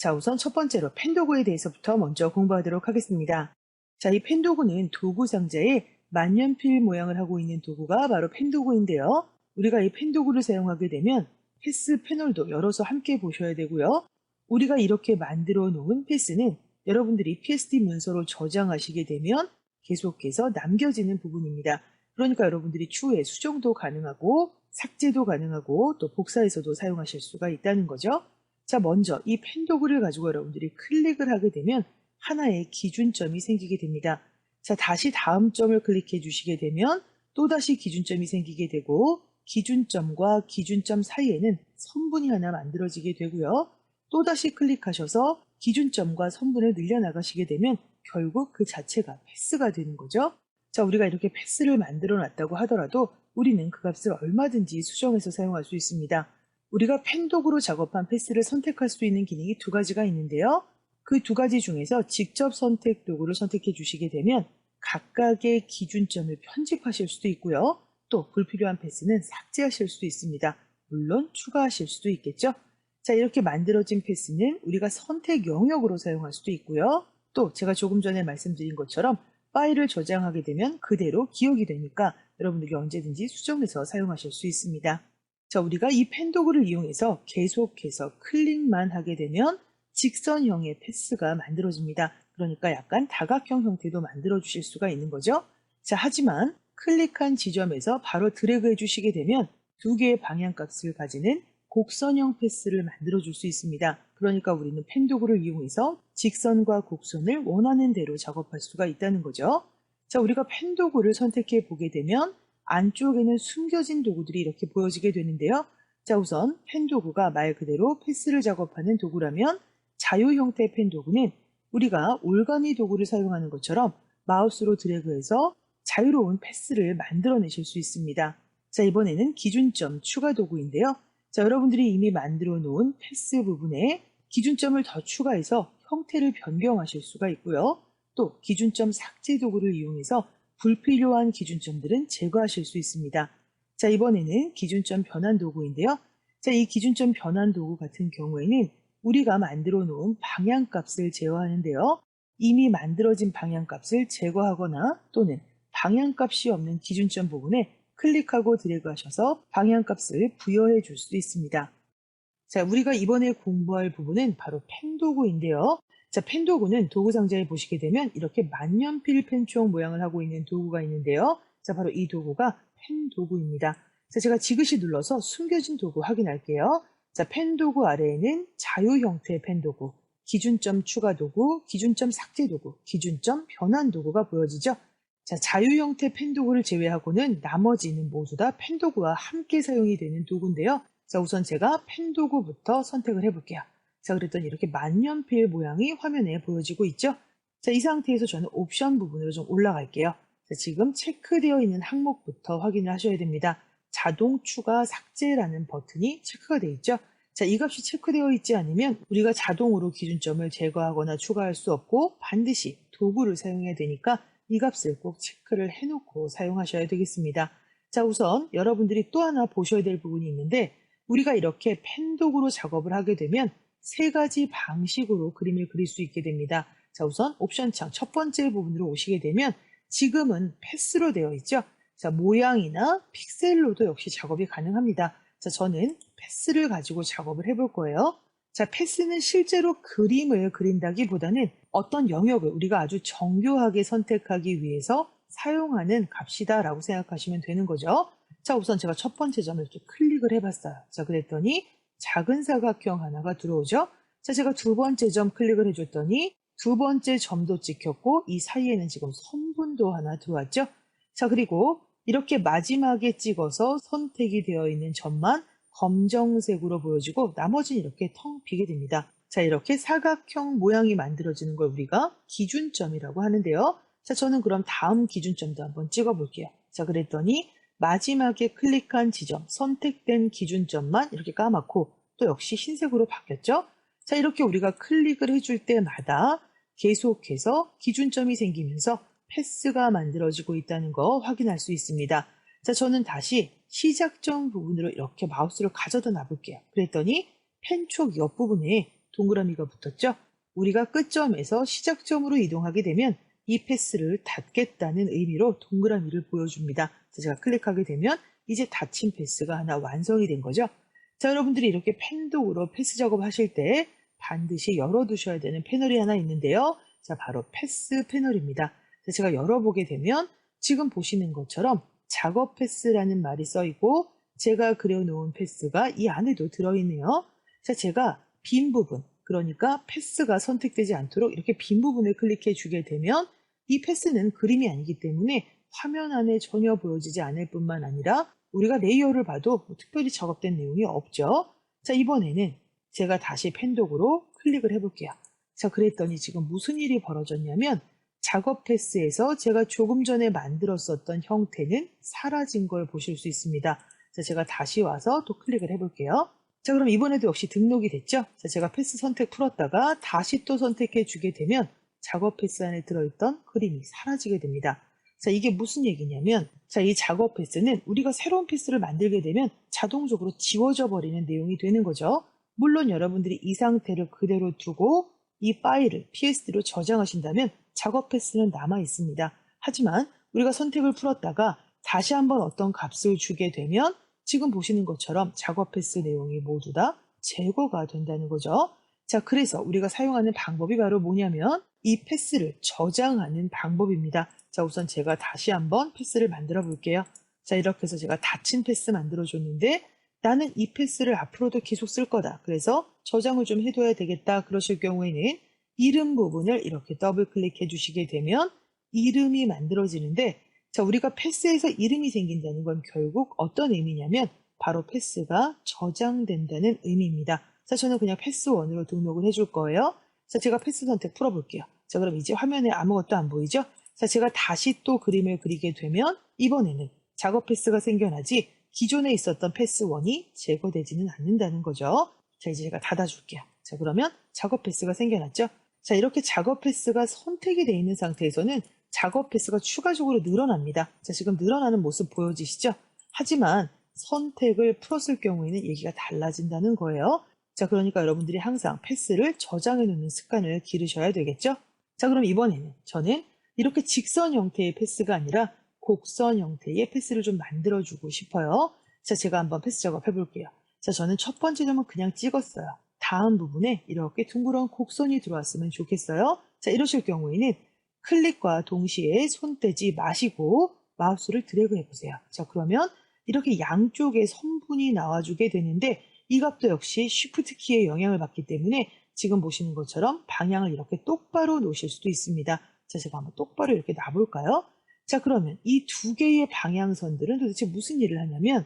자, 우선 첫 번째로 펜도구에 대해서부터 먼저 공부하도록 하겠습니다. 자, 이 펜도구는 도구 상자에 만년필 모양을 하고 있는 도구가 바로 펜도구인데요. 우리가 이 펜도구를 사용하게 되면 패스 패널도 열어서 함께 보셔야 되고요. 우리가 이렇게 만들어 놓은 패스는 여러분들이 PSD 문서로 저장하시게 되면 계속해서 남겨지는 부분입니다. 그러니까 여러분들이 추후에 수정도 가능하고 삭제도 가능하고 또 복사해서도 사용하실 수가 있다는 거죠. 자, 먼저 이 펜도구를 가지고 여러분들이 클릭을 하게 되면 하나의 기준점이 생기게 됩니다. 자, 다시 다음 점을 클릭해 주시게 되면 또다시 기준점이 생기게 되고 기준점과 기준점 사이에는 선분이 하나 만들어지게 되고요. 또다시 클릭하셔서 기준점과 선분을 늘려나가시게 되면 결국 그 자체가 패스가 되는 거죠. 자, 우리가 이렇게 패스를 만들어 놨다고 하더라도 우리는 그 값을 얼마든지 수정해서 사용할 수 있습니다. 우리가 펜도구로 작업한 패스를 선택할 수 있는 기능이 두 가지가 있는데요. 그 두 가지 중에서 직접 선택 도구를 선택해 주시게 되면 각각의 기준점을 편집하실 수도 있고요. 또 불필요한 패스는 삭제하실 수도 있습니다. 물론 추가하실 수도 있겠죠. 자, 이렇게 만들어진 패스는 우리가 선택 영역으로 사용할 수도 있고요. 또 제가 조금 전에 말씀드린 것처럼 파일을 저장하게 되면 그대로 기억이 되니까 여러분들이 언제든지 수정해서 사용하실 수 있습니다. 자, 우리가 이 펜도구를 이용해서 계속해서 클릭만 하게 되면 직선형의 패스가 만들어집니다. 그러니까 약간 다각형 형태도 만들어 주실 수가 있는 거죠. 자, 하지만 클릭한 지점에서 바로 드래그 해 주시게 되면 두 개의 방향값을 가지는 곡선형 패스를 만들어 줄 수 있습니다. 그러니까 우리는 펜도구를 이용해서 직선과 곡선을 원하는 대로 작업할 수가 있다는 거죠. 자, 우리가 펜도구를 선택해 보게 되면 안쪽에는 숨겨진 도구들이 이렇게 보여지게 되는데요. 자, 우선 펜도구가 말 그대로 패스를 작업하는 도구라면 자유 형태 펜도구는 우리가 올가미 도구를 사용하는 것처럼 마우스로 드래그해서 자유로운 패스를 만들어내실 수 있습니다. 자, 이번에는 기준점 추가 도구인데요. 자, 여러분들이 이미 만들어 놓은 패스 부분에 기준점을 더 추가해서 형태를 변경하실 수가 있고요. 또 기준점 삭제 도구를 이용해서 불필요한 기준점들은 제거하실 수 있습니다. 자, 이번에는 기준점 변환 도구인데요. 자, 이 기준점 변환 도구 같은 경우에는 우리가 만들어 놓은 방향값을 제어하는데요. 이미 만들어진 방향값을 제거하거나 또는 방향값이 없는 기준점 부분에 클릭하고 드래그 하셔서 방향값을 부여해 줄 수도 있습니다. 자, 우리가 이번에 공부할 부분은 바로 펜도구인데요. 자, 펜도구는 도구 상자에 보시게 되면 이렇게 만년필 펜총 모양을 하고 있는 도구가 있는데요. 자, 바로 이 도구가 펜도구입니다. 자, 제가 지그시 눌러서 숨겨진 도구 확인할게요. 자, 펜도구 아래에는 자유 형태 펜도구, 기준점 추가 도구, 기준점 삭제 도구, 기준점 변환 도구가 보여지죠. 자, 자유 형태 펜도구를 제외하고는 나머지는 모두 다 펜도구와 함께 사용이 되는 도구인데요. 자, 우선 제가 펜도구부터 선택을 해볼게요. 자, 그랬더니 이렇게 만년필 모양이 화면에 보여지고 있죠. 자, 이 상태에서 저는 옵션 부분으로 좀 올라갈게요. 자, 지금 체크되어 있는 항목부터 확인을 하셔야 됩니다. 자동 추가 삭제라는 버튼이 체크가 되어 있죠. 자, 이 값이 체크되어 있지 않으면 우리가 자동으로 기준점을 제거하거나 추가할 수 없고 반드시 도구를 사용해야 되니까 이 값을 꼭 체크를 해놓고 사용하셔야 되겠습니다. 자, 우선 여러분들이 또 하나 보셔야 될 부분이 있는데 우리가 이렇게 펜도구로 작업을 하게 되면 세 가지 방식으로 그림을 그릴 수 있게 됩니다. 자, 우선 옵션 창 첫 번째 부분으로 오시게 되면 지금은 패스로 되어 있죠. 자, 모양이나 픽셀로도 역시 작업이 가능합니다. 자, 저는 패스를 가지고 작업을 해볼 거예요. 자, 패스는 실제로 그림을 그린다기보다는 어떤 영역을 우리가 아주 정교하게 선택하기 위해서 사용하는 값이다라고 생각하시면 되는 거죠. 자, 우선 제가 첫 번째 점을 이렇게 클릭을 해봤어요. 자, 그랬더니 작은 사각형 하나가 들어오죠. 자, 제가 두 번째 점 클릭을 해줬더니 두 번째 점도 찍혔고 이 사이에는 지금 선분도 하나 들어왔죠. 자, 그리고 이렇게 마지막에 찍어서 선택이 되어 있는 점만 검정색으로 보여지고 나머지는 이렇게 텅 비게 됩니다. 자, 이렇게 사각형 모양이 만들어지는 걸 우리가 기준점이라고 하는데요. 자, 저는 그럼 다음 기준점도 한번 찍어 볼게요. 자, 그랬더니 마지막에 클릭한 지점, 선택된 기준점만 이렇게 까맣고 또 역시 흰색으로 바뀌었죠. 자, 이렇게 우리가 클릭을 해줄 때마다 계속해서 기준점이 생기면서 패스가 만들어지고 있다는 거 확인할 수 있습니다. 자, 저는 다시 시작점 부분으로 이렇게 마우스를 가져다 놔볼게요. 그랬더니 펜촉 옆부분에 동그라미가 붙었죠? 우리가 끝점에서 시작점으로 이동하게 되면 이 패스를 닫겠다는 의미로 동그라미를 보여줍니다. 그래서 제가 클릭하게 되면 이제 닫힌 패스가 하나 완성이 된 거죠. 자, 여러분들이 이렇게 펜독으로 패스 작업하실 때 반드시 열어두셔야 되는 패널이 하나 있는데요. 자, 바로 패스 패널입니다. 자, 제가 열어보게 되면 지금 보시는 것처럼 작업 패스라는 말이 써 있고 제가 그려놓은 패스가 이 안에도 들어있네요. 자, 제가 빈 부분, 그러니까 패스가 선택되지 않도록 이렇게 빈 부분을 클릭해 주게 되면 이 패스는 그림이 아니기 때문에 화면 안에 전혀 보여지지 않을 뿐만 아니라 우리가 레이어를 봐도 뭐 특별히 작업된 내용이 없죠. 자, 이번에는 제가 다시 펜독으로 클릭을 해볼게요. 자, 그랬더니 지금 무슨 일이 벌어졌냐면 작업 패스에서 제가 조금 전에 만들었었던 형태는 사라진 걸 보실 수 있습니다. 자, 제가 다시 와서 또 클릭을 해볼게요. 자, 그럼 이번에도 역시 등록이 됐죠? 자, 제가 패스 선택 풀었다가 다시 또 선택해 주게 되면 작업 패스 안에 들어있던 그림이 사라지게 됩니다. 자, 이게 무슨 얘기냐면, 자, 이 작업 패스는 우리가 새로운 패스를 만들게 되면 자동적으로 지워져 버리는 내용이 되는 거죠. 물론 여러분들이 이 상태를 그대로 두고 이 파일을 PSD로 저장하신다면 작업 패스는 남아 있습니다. 하지만 우리가 선택을 풀었다가 다시 한번 어떤 값을 주게 되면 지금 보시는 것처럼 작업 패스 내용이 모두 다 제거가 된다는 거죠. 자, 그래서 우리가 사용하는 방법이 바로 뭐냐면 이 패스를 저장하는 방법입니다. 자, 우선 제가 다시 한번 패스를 만들어 볼게요. 자, 이렇게 해서 제가 닫힌 패스 만들어 줬는데 나는 이 패스를 앞으로도 계속 쓸 거다. 그래서 저장을 좀 해둬야 되겠다. 그러실 경우에는 이름 부분을 이렇게 더블 클릭해 주시게 되면 이름이 만들어지는데, 자, 우리가 패스에서 이름이 생긴다는 건 결국 어떤 의미냐면 바로 패스가 저장된다는 의미입니다. 자, 저는 그냥 패스1으로 등록을 해줄 거예요. 자, 제가 패스 선택 풀어볼게요. 자, 그럼 이제 화면에 아무것도 안 보이죠? 자, 제가 다시 또 그림을 그리게 되면 이번에는 작업 패스가 생겨나지 기존에 있었던 패스1이 제거되지는 않는다는 거죠. 자, 이제 제가 닫아줄게요. 자, 그러면 작업 패스가 생겨났죠? 자, 이렇게 작업 패스가 선택이 되어 있는 상태에서는 작업 패스가 추가적으로 늘어납니다. 자, 지금 늘어나는 모습 보여지시죠? 하지만 선택을 풀었을 경우에는 얘기가 달라진다는 거예요. 자, 그러니까 여러분들이 항상 패스를 저장해 놓는 습관을 기르셔야 되겠죠? 자, 그럼 이번에는 저는 이렇게 직선 형태의 패스가 아니라 곡선 형태의 패스를 좀 만들어주고 싶어요. 자, 제가 한번 패스 작업 해볼게요. 자, 저는 첫 번째 점은 그냥 찍었어요. 다음 부분에 이렇게 둥그런 곡선이 들어왔으면 좋겠어요. 자, 이러실 경우에는 클릭과 동시에 손 떼지 마시고 마우스를 드래그 해보세요. 자, 그러면 이렇게 양쪽에 선분이 나와주게 되는데 이 값도 역시 Shift 키의 영향을 받기 때문에 지금 보시는 것처럼 방향을 이렇게 똑바로 놓으실 수도 있습니다. 자, 제가 한번 똑바로 이렇게 놔볼까요? 자, 그러면 이 두 개의 방향선들은 도대체 무슨 일을 하냐면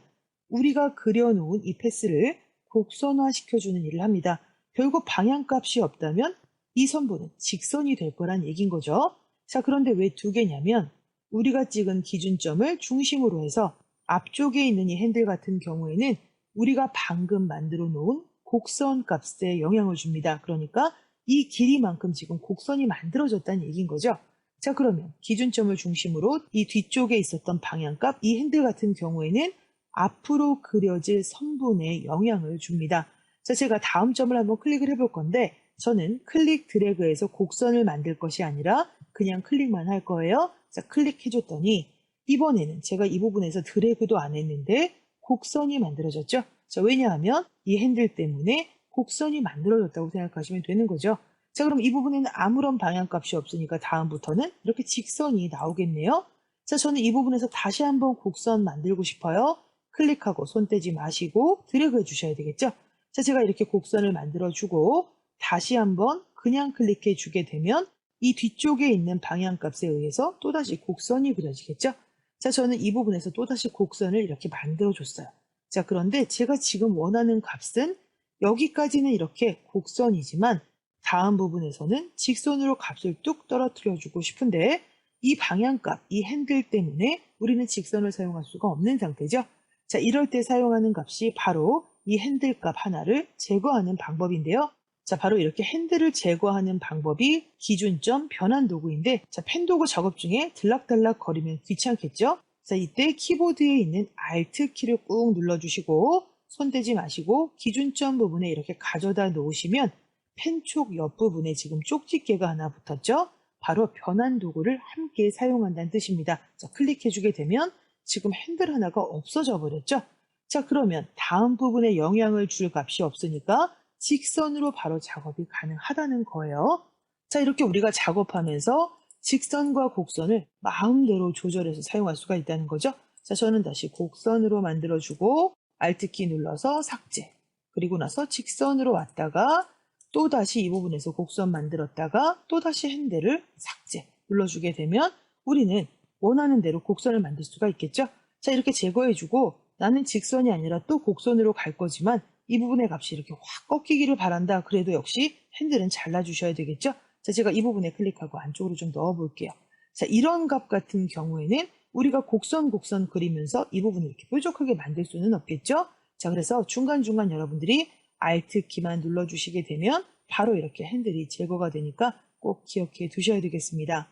우리가 그려놓은 이 패스를 곡선화 시켜주는 일을 합니다. 결국 방향값이 없다면 이 선분은 직선이 될 거란 얘기인 거죠. 자, 그런데 왜 두 개냐면 우리가 찍은 기준점을 중심으로 해서 앞쪽에 있는 이 핸들 같은 경우에는 우리가 방금 만들어 놓은 곡선 값에 영향을 줍니다. 그러니까 이 길이만큼 지금 곡선이 만들어졌다는 얘기인 거죠. 자, 그러면 기준점을 중심으로 이 뒤쪽에 있었던 방향값, 이 핸들 같은 경우에는 앞으로 그려질 선분에 영향을 줍니다. 자, 제가 다음 점을 한번 클릭을 해볼 건데 저는 클릭 드래그해서 곡선을 만들 것이 아니라 그냥 클릭만 할 거예요. 자, 클릭해줬더니 이번에는 제가 이 부분에서 드래그도 안 했는데 곡선이 만들어졌죠. 자, 왜냐하면 이 핸들 때문에 곡선이 만들어졌다고 생각하시면 되는 거죠. 자, 그럼 이 부분에는 아무런 방향값이 없으니까 다음부터는 이렇게 직선이 나오겠네요. 자, 저는 이 부분에서 다시 한번 곡선 만들고 싶어요. 클릭하고 손 떼지 마시고 드래그 해주셔야 되겠죠. 자, 제가 이렇게 곡선을 만들어주고 다시 한번 그냥 클릭해 주게 되면 이 뒤쪽에 있는 방향값에 의해서 또다시 곡선이 그려지겠죠. 자, 저는 이 부분에서 또다시 곡선을 이렇게 만들어줬어요. 자, 그런데 제가 지금 원하는 값은 여기까지는 이렇게 곡선이지만 다음 부분에서는 직선으로 값을 뚝 떨어뜨려 주고 싶은데 이 방향값, 이 핸들 때문에 우리는 직선을 사용할 수가 없는 상태죠. 자, 이럴 때 사용하는 값이 바로 이 핸들 값 하나를 제거하는 방법인데요. 자, 바로 이렇게 핸들을 제거하는 방법이 기준점 변환 도구인데, 자, 펜 도구 작업 중에 들락달락 거리면 귀찮겠죠? 자, 이때 키보드에 있는 Alt 키를 꾹 눌러주시고 손 떼지 마시고 기준점 부분에 이렇게 가져다 놓으시면 펜촉 옆부분에 지금 쪽집게가 하나 붙었죠? 바로 변환 도구를 함께 사용한다는 뜻입니다. 자, 클릭해주게 되면 지금 핸들 하나가 없어져 버렸죠? 자, 그러면 다음 부분에 영향을 줄 값이 없으니까 직선으로 바로 작업이 가능하다는 거예요. 자, 이렇게 우리가 작업하면서 직선과 곡선을 마음대로 조절해서 사용할 수가 있다는 거죠. 자, 저는 다시 곡선으로 만들어주고 Alt키 눌러서 삭제. 그리고 나서 직선으로 왔다가 또 다시 이 부분에서 곡선 만들었다가 또 다시 핸들을 삭제 눌러주게 되면 우리는 원하는 대로 곡선을 만들 수가 있겠죠. 자, 이렇게 제거해주고 나는 직선이 아니라 또 곡선으로 갈 거지만 이 부분의 값이 이렇게 확 꺾이기를 바란다. 그래도 역시 핸들은 잘라주셔야 되겠죠. 자, 제가 이 부분에 클릭하고 안쪽으로 좀 넣어 볼게요. 자, 이런 값 같은 경우에는 우리가 곡선 그리면서 이 부분을 이렇게 뾰족하게 만들 수는 없겠죠. 자, 그래서 중간중간 여러분들이 Alt키만 눌러주시게 되면 바로 이렇게 핸들이 제거가 되니까 꼭 기억해 두셔야 되겠습니다.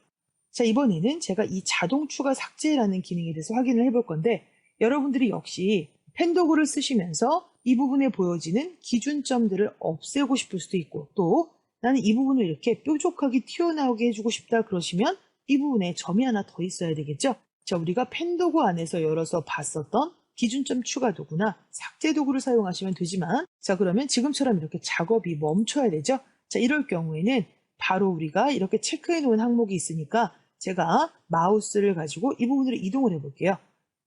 자, 이번에는 제가 이 자동 추가 삭제라는 기능에 대해서 확인을 해볼 건데 여러분들이 역시 펜도구를 쓰시면서 이 부분에 보여지는 기준점들을 없애고 싶을 수도 있고 또 나는 이 부분을 이렇게 뾰족하게 튀어나오게 해주고 싶다 그러시면 이 부분에 점이 하나 더 있어야 되겠죠. 자, 우리가 펜도구 안에서 열어서 봤었던 기준점 추가 도구나 삭제 도구를 사용하시면 되지만 자, 그러면 지금처럼 이렇게 작업이 멈춰야 되죠. 자, 이럴 경우에는 바로 우리가 이렇게 체크해 놓은 항목이 있으니까 제가 마우스를 가지고 이 부분으로 이동을 해 볼게요.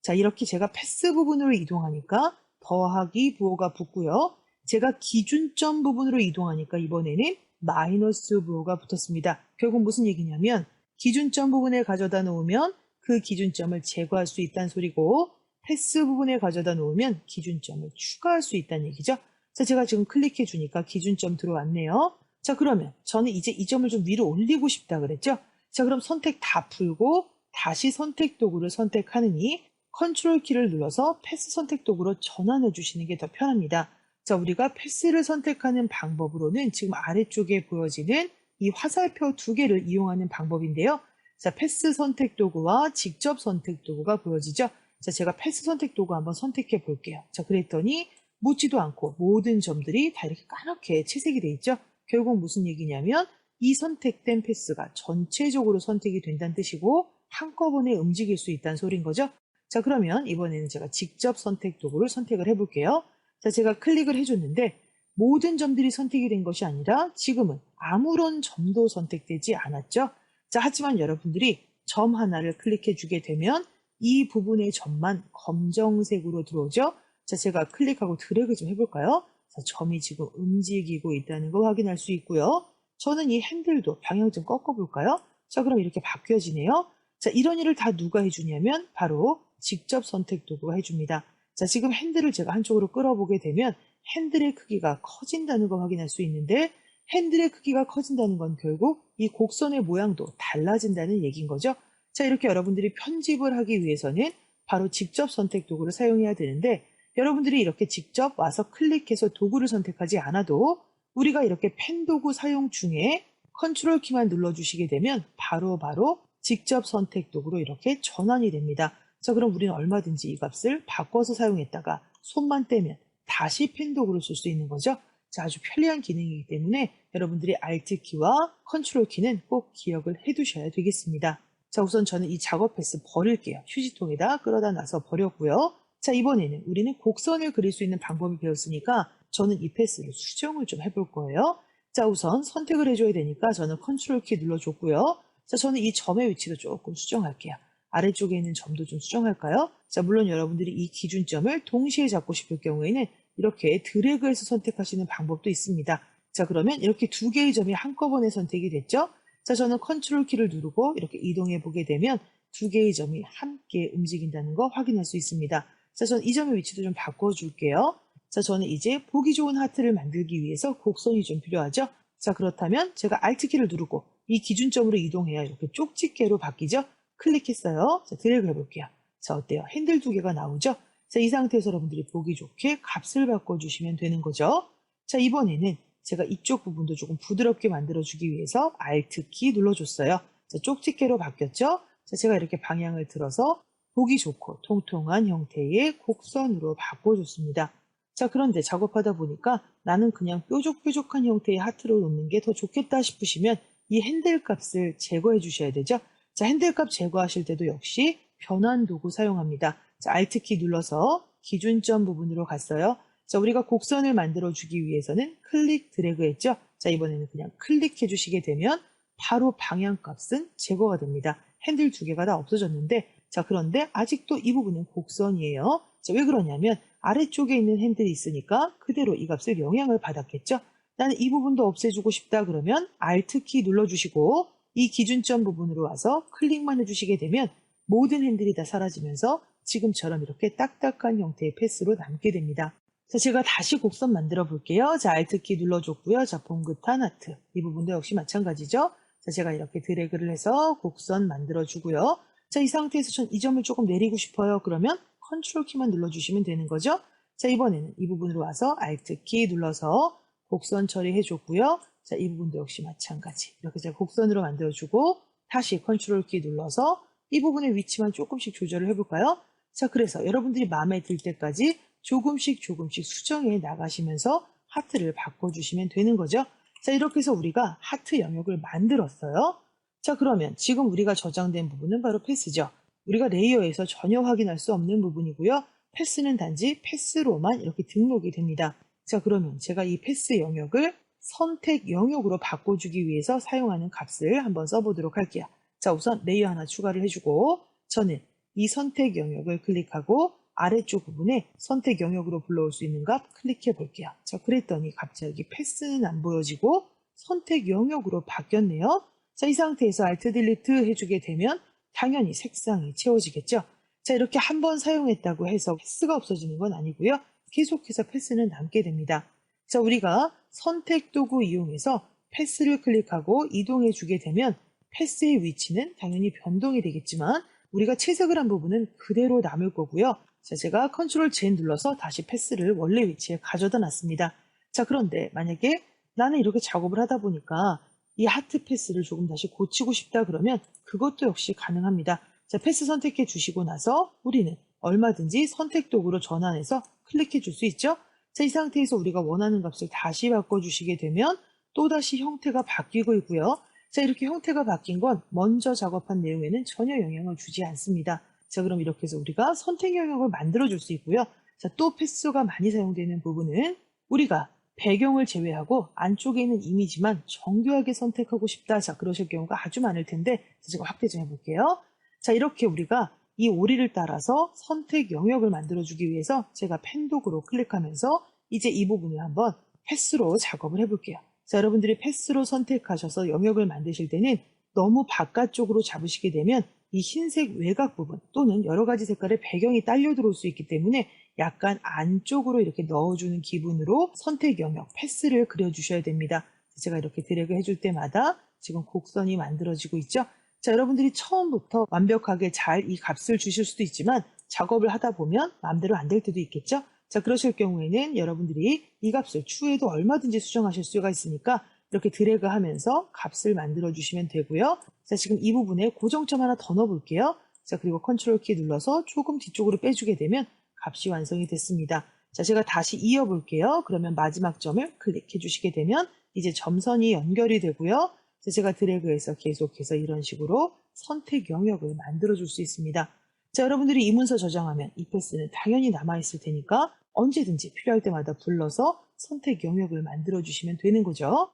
자, 이렇게 제가 패스 부분으로 이동하니까 더하기 부호가 붙고요. 제가 기준점 부분으로 이동하니까 이번에는 마이너스 부호가 붙었습니다. 결국 무슨 얘기냐면 기준점 부분에 가져다 놓으면 그 기준점을 제거할 수 있다는 소리고 패스 부분에 가져다 놓으면 기준점을 추가할 수 있다는 얘기죠. 자, 제가 지금 클릭해 주니까 기준점 들어왔네요. 자, 그러면 저는 이제 이 점을 좀 위로 올리고 싶다 그랬죠. 자, 그럼 선택 다 풀고 다시 선택 도구를 선택하느니 컨트롤 키를 눌러서 패스 선택 도구로 전환해 주시는 게 더 편합니다. 자, 우리가 패스를 선택하는 방법으로는 지금 아래쪽에 보여지는 이 화살표 두 개를 이용하는 방법인데요. 자, 패스 선택 도구와 직접 선택 도구가 보여지죠. 자, 제가 패스 선택 도구 한번 선택해 볼게요. 자, 그랬더니 묻지도 않고 모든 점들이 다 이렇게 까맣게 채색이 돼 있죠. 결국 무슨 얘기냐면 이 선택된 패스가 전체적으로 선택이 된다는 뜻이고 한꺼번에 움직일 수 있다는 소린 거죠. 자, 그러면 이번에는 제가 직접 선택 도구를 선택을 해 볼게요. 자, 제가 클릭을 해줬는데 모든 점들이 선택이 된 것이 아니라 지금은 아무런 점도 선택되지 않았죠. 자, 하지만 여러분들이 점 하나를 클릭해 주게 되면 이 부분의 점만 검정색으로 들어오죠. 자, 제가 클릭하고 드래그 좀 해볼까요? 자, 점이 지금 움직이고 있다는 걸 확인할 수 있고요. 저는 이 핸들도 방향 좀 꺾어볼까요? 자, 그럼 이렇게 바뀌어지네요. 자, 이런 일을 다 누가 해주냐면 바로 직접 선택 도구가 해줍니다. 자, 지금 핸들을 제가 한쪽으로 끌어보게 되면 핸들의 크기가 커진다는 걸 확인할 수 있는데 핸들의 크기가 커진다는 건 결국 이 곡선의 모양도 달라진다는 얘기인 거죠. 자, 이렇게 여러분들이 편집을 하기 위해서는 바로 직접 선택 도구를 사용해야 되는데 여러분들이 이렇게 직접 와서 클릭해서 도구를 선택하지 않아도 우리가 이렇게 펜 도구 사용 중에 컨트롤 키만 눌러주시게 되면 바로바로 직접 선택 도구로 이렇게 전환이 됩니다. 자, 그럼 우리는 얼마든지 이 값을 바꿔서 사용했다가 손만 떼면 다시 펜 도구를 쓸 수 있는 거죠. 자, 아주 편리한 기능이기 때문에 여러분들이 Alt키와 컨트롤 키는 꼭 기억을 해 두셔야 되겠습니다. 자, 우선 저는 이 작업 패스 버릴게요. 휴지통에다 끌어다 놔서 버렸고요. 자, 이번에는 우리는 곡선을 그릴 수 있는 방법을 배웠으니까 저는 이 패스를 수정을 좀 해볼 거예요. 자, 우선 선택을 해줘야 되니까 저는 컨트롤 키 눌러줬고요. 자, 저는 이 점의 위치도 조금 수정할게요. 아래쪽에 있는 점도 좀 수정할까요? 자, 물론 여러분들이 이 기준점을 동시에 잡고 싶을 경우에는 이렇게 드래그해서 선택하시는 방법도 있습니다. 자, 그러면 이렇게 두 개의 점이 한꺼번에 선택이 됐죠? 자, 저는 컨트롤 키를 누르고 이렇게 이동해 보게 되면 두 개의 점이 함께 움직인다는 거 확인할 수 있습니다. 자, 저는 이 점의 위치도 좀 바꿔줄게요. 자, 저는 이제 보기 좋은 하트를 만들기 위해서 곡선이 좀 필요하죠? 자, 그렇다면 제가 Alt키를 누르고 이 기준점으로 이동해야 이렇게 쪽집게로 바뀌죠? 클릭했어요. 자, 드래그 해볼게요. 자, 어때요? 핸들 두 개가 나오죠? 자, 이 상태에서 여러분들이 보기 좋게 값을 바꿔주시면 되는 거죠. 자, 이번에는 제가 이쪽 부분도 조금 부드럽게 만들어주기 위해서 Alt키 눌러줬어요. 자, 쪽집게로 바뀌었죠? 자, 제가 이렇게 방향을 들어서 보기 좋고 통통한 형태의 곡선으로 바꿔줬습니다. 자, 그런데 작업하다 보니까 나는 그냥 뾰족뾰족한 형태의 하트로 놓는 게 더 좋겠다 싶으시면 이 핸들 값을 제거해 주셔야 되죠. 자, 핸들 값 제거하실 때도 역시 변환 도구 사용합니다. 자, Alt키 눌러서 기준점 부분으로 갔어요. 자, 우리가 곡선을 만들어 주기 위해서는 클릭 드래그 했죠. 자, 이번에는 그냥 클릭해 주시게 되면 바로 방향값은 제거가 됩니다. 핸들 두 개가 다 없어졌는데, 자, 그런데 아직도 이 부분은 곡선이에요. 자, 왜 그러냐면 아래쪽에 있는 핸들이 있으니까 그대로 이 값을 영향을 받았겠죠. 나는 이 부분도 없애주고 싶다 그러면 Alt키 눌러주시고 이 기준점 부분으로 와서 클릭만 해주시게 되면 모든 핸들이 다 사라지면서 지금처럼 이렇게 딱딱한 형태의 패스로 남게 됩니다. 자, 제가 다시 곡선 만들어 볼게요. 자, Alt키 눌러줬고요. 자, 봉긋한 하트. 이 부분도 역시 마찬가지죠. 자, 제가 이렇게 드래그를 해서 곡선 만들어 주고요. 자, 이 상태에서 전 이 점을 조금 내리고 싶어요. 그러면 컨트롤 키만 눌러주시면 되는 거죠. 자, 이번에는 이 부분으로 와서 Alt키 눌러서 곡선 처리해 줬고요. 자, 이 부분도 역시 마찬가지. 이렇게 제가 곡선으로 만들어주고 다시 컨트롤 키 눌러서 이 부분의 위치만 조금씩 조절을 해볼까요? 자, 그래서 여러분들이 마음에 들 때까지 조금씩 수정해 나가시면서 하트를 바꿔주시면 되는 거죠. 자, 이렇게 해서 우리가 하트 영역을 만들었어요. 자, 그러면 지금 우리가 저장된 부분은 바로 패스죠. 우리가 레이어에서 전혀 확인할 수 없는 부분이고요. 패스는 단지 패스로만 이렇게 등록이 됩니다. 자, 그러면 제가 이 패스 영역을 선택 영역으로 바꿔주기 위해서 사용하는 값을 한번 써보도록 할게요. 자, 우선 레이어 하나 추가를 해주고 저는 이 선택 영역을 클릭하고 아래쪽 부분에 선택 영역으로 불러올 수 있는 값 클릭해 볼게요. 자, 그랬더니 갑자기 패스는 안 보여지고 선택 영역으로 바뀌었네요. 자, 이 상태에서 Alt 딜리트 해주게 되면 당연히 색상이 채워지겠죠. 자, 이렇게 한번 사용했다고 해서 패스가 없어지는 건 아니고요. 계속해서 패스는 남게 됩니다. 자, 우리가 선택 도구 이용해서 패스를 클릭하고 이동해 주게 되면 패스의 위치는 당연히 변동이 되겠지만 우리가 채색을 한 부분은 그대로 남을 거고요. 자, 제가 컨트롤 Z 눌러서 다시 패스를 원래 위치에 가져다 놨습니다. 자, 그런데 만약에 나는 이렇게 작업을 하다 보니까 이 하트 패스를 조금 다시 고치고 싶다 그러면 그것도 역시 가능합니다. 자, 패스 선택해 주시고 나서 우리는 얼마든지 선택 도구로 전환해서 클릭해 줄 수 있죠. 자, 이 상태에서 우리가 원하는 값을 다시 바꿔주시게 되면 또다시 형태가 바뀌고 있고요. 자, 이렇게 형태가 바뀐 건 먼저 작업한 내용에는 전혀 영향을 주지 않습니다. 자, 그럼 이렇게 해서 우리가 선택 영역을 만들어 줄 수 있고요. 자, 또 패스가 많이 사용되는 부분은 우리가 배경을 제외하고 안쪽에 있는 이미지만 정교하게 선택하고 싶다. 자, 그러실 경우가 아주 많을 텐데 제가 확대 좀 해볼게요. 자, 이렇게 우리가 이 오리를 따라서 선택 영역을 만들어주기 위해서 제가 펜 도구로 클릭하면서 이제 이 부분을 한번 패스로 작업을 해볼게요. 자, 여러분들이 패스로 선택하셔서 영역을 만드실 때는 너무 바깥쪽으로 잡으시게 되면 이 흰색 외곽 부분 또는 여러 가지 색깔의 배경이 딸려 들어올 수 있기 때문에 약간 안쪽으로 이렇게 넣어주는 기분으로 선택 영역, 패스를 그려주셔야 됩니다. 제가 이렇게 드래그 해줄 때마다 지금 곡선이 만들어지고 있죠. 자, 여러분들이 처음부터 완벽하게 잘 이 값을 주실 수도 있지만 작업을 하다 보면 마음대로 안 될 때도 있겠죠. 자, 그러실 경우에는 여러분들이 이 값을 추후에도 얼마든지 수정하실 수가 있으니까 이렇게 드래그 하면서 값을 만들어 주시면 되고요. 자, 지금 이 부분에 고정점 하나 더 넣어 볼게요. 자, 그리고 컨트롤 키 눌러서 조금 뒤쪽으로 빼주게 되면 값이 완성이 됐습니다. 자, 제가 다시 이어 볼게요. 그러면 마지막 점을 클릭해 주시게 되면 이제 점선이 연결이 되고요. 자, 제가 드래그해서 계속해서 이런 식으로 선택 영역을 만들어 줄 수 있습니다. 자, 여러분들이 이 문서 저장하면 이 패스는 당연히 남아있을 테니까 언제든지 필요할 때마다 불러서 선택 영역을 만들어 주시면 되는 거죠.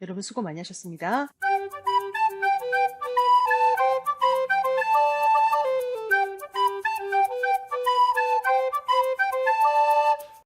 여러분 수고 많이 하셨습니다.